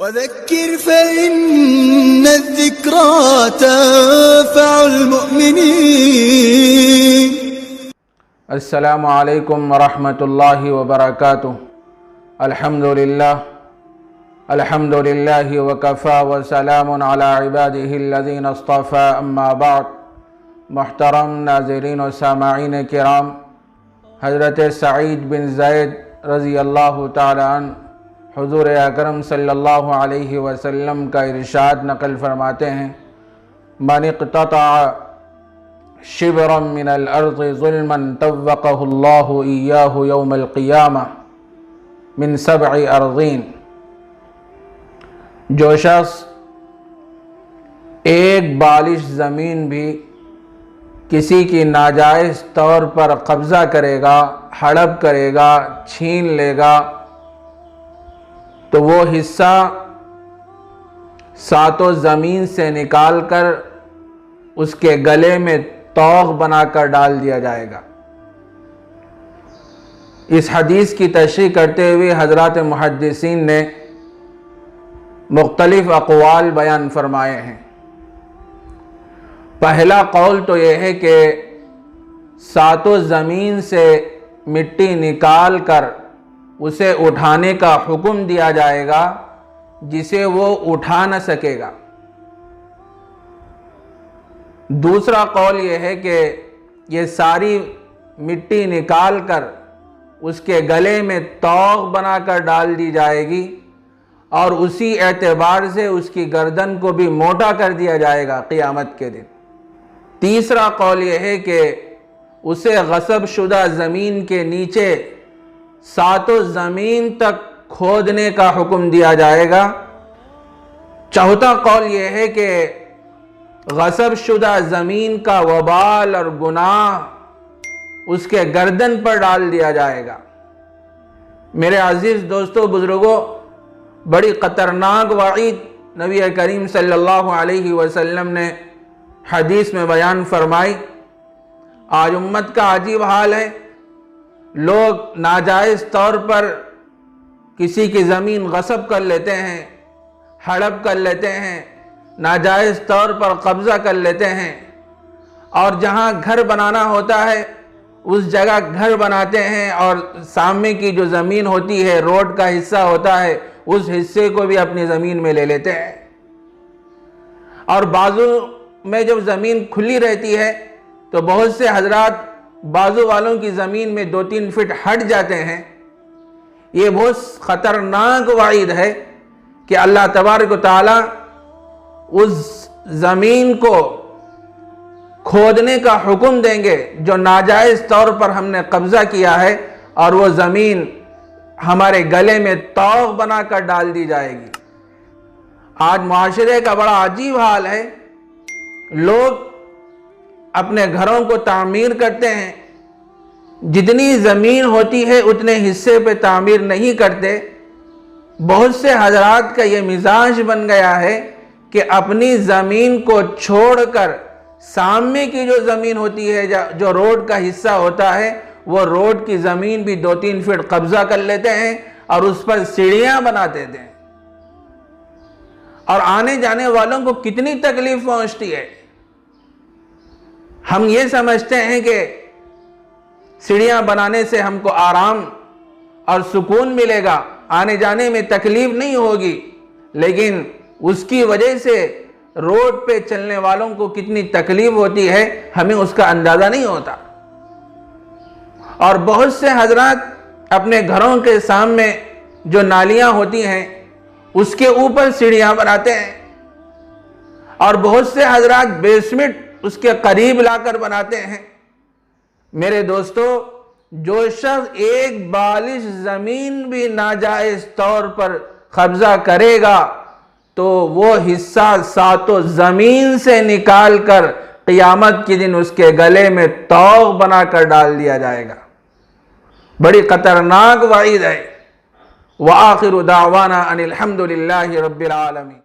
وذكر فإن الذكرى تنفع المؤمنين. السلام علیکم ورحمۃ اللہ وبرکاتہ. الحمد للہ وکفا وسلام علی عبادہ الذین اصطفى. اما بعد. محترم ناظرین و سامعین کرام، حضرت سعید بن زید رضی اللہ تعالی عنہ حضور اکرم صلی اللہ علیہ وسلم کا ارشاد نقل فرماتے ہیں: من اقتطع شبرا من الارض ظلما طوقه اللہ ایاہ یوم القیامہ من 7 ارضین. جو شخص ایک بالش زمین بھی کسی کی ناجائز طور پر قبضہ کرے گا، ہڑپ کرے گا، چھین لے گا، تو وہ حصہ 7 زمین سے نکال کر اس کے گلے میں طوق بنا کر ڈال دیا جائے گا. اس حدیث کی تشریح کرتے ہوئے حضرات محدثین نے مختلف اقوال بیان فرمائے ہیں. پہلا قول تو یہ ہے کہ 7 زمین سے مٹی نکال کر اسے اٹھانے کا حکم دیا جائے گا جسے وہ اٹھا نہ سکے گا. دوسرا قول یہ ہے کہ یہ ساری مٹی نکال کر اس کے گلے میں طوق بنا کر ڈال دی جائے گی اور اسی اعتبار سے اس کی گردن کو بھی موٹا کر دیا جائے گا قیامت کے دن. تیسرا قول یہ ہے کہ اسے غصب شدہ زمین کے نیچے 7 زمین تک کھودنے کا حکم دیا جائے گا. چوتھا قول یہ ہے کہ غصب شدہ زمین کا وبال اور گناہ اس کے گردن پر ڈال دیا جائے گا. میرے عزیز دوستو، بزرگوں، بڑی خطرناک وعید نبی کریم صلی اللہ علیہ وسلم نے حدیث میں بیان فرمائی. آج امت کا عجیب حال ہے. لوگ ناجائز طور پر کسی کی زمین غصب کر لیتے ہیں، ہڑپ کر لیتے ہیں، ناجائز طور پر قبضہ کر لیتے ہیں، اور جہاں گھر بنانا ہوتا ہے اس جگہ گھر بناتے ہیں، اور سامنے کی جو زمین ہوتی ہے، روڈ کا حصہ ہوتا ہے، اس حصے کو بھی اپنی زمین میں لے لیتے ہیں. اور بازو میں جب زمین کھلی رہتی ہے تو بہت سے حضرات بازو والوں کی زمین میں 2-3 فٹ ہٹ جاتے ہیں. یہ بہت خطرناک وعید ہے کہ اللہ تبارک و تعالی اس زمین کو کھودنے کا حکم دیں گے جو ناجائز طور پر ہم نے قبضہ کیا ہے، اور وہ زمین ہمارے گلے میں طوق بنا کر ڈال دی جائے گی. آج معاشرے کا بڑا عجیب حال ہے. لوگ اپنے گھروں کو تعمیر کرتے ہیں، جتنی زمین ہوتی ہے اتنے حصے پہ تعمیر نہیں کرتے. بہت سے حضرات کا یہ مزاج بن گیا ہے کہ اپنی زمین کو چھوڑ کر سامنے کی جو زمین ہوتی ہے، جو روڈ کا حصہ ہوتا ہے، وہ روڈ کی زمین بھی 2-3 فٹ قبضہ کر لیتے ہیں اور اس پر سیڑھیاں بنا دیتے ہیں. اور آنے جانے والوں کو کتنی تکلیف پہنچتی ہے. ہم یہ سمجھتے ہیں کہ سیڑھیاں بنانے سے ہم کو آرام اور سکون ملے گا، آنے جانے میں تکلیف نہیں ہوگی، لیکن اس کی وجہ سے روڈ پہ چلنے والوں کو کتنی تکلیف ہوتی ہے ہمیں اس کا اندازہ نہیں ہوتا. اور بہت سے حضرات اپنے گھروں کے سامنے جو نالیاں ہوتی ہیں اس کے اوپر سیڑھیاں بناتے ہیں، اور بہت سے حضرات بیسمنٹ اس کے قریب لا کر بناتے ہیں. میرے دوستو، جو شخص ایک بالش زمین بھی ناجائز طور پر قبضہ کرے گا تو وہ حصہ 7 زمین سے نکال کر قیامت کے دن اس کے گلے میں طوق بنا کر ڈال دیا جائے گا. بڑی خطرناک وعید ہے. وآخر دعوانا ان الحمد للہ رب العالمین.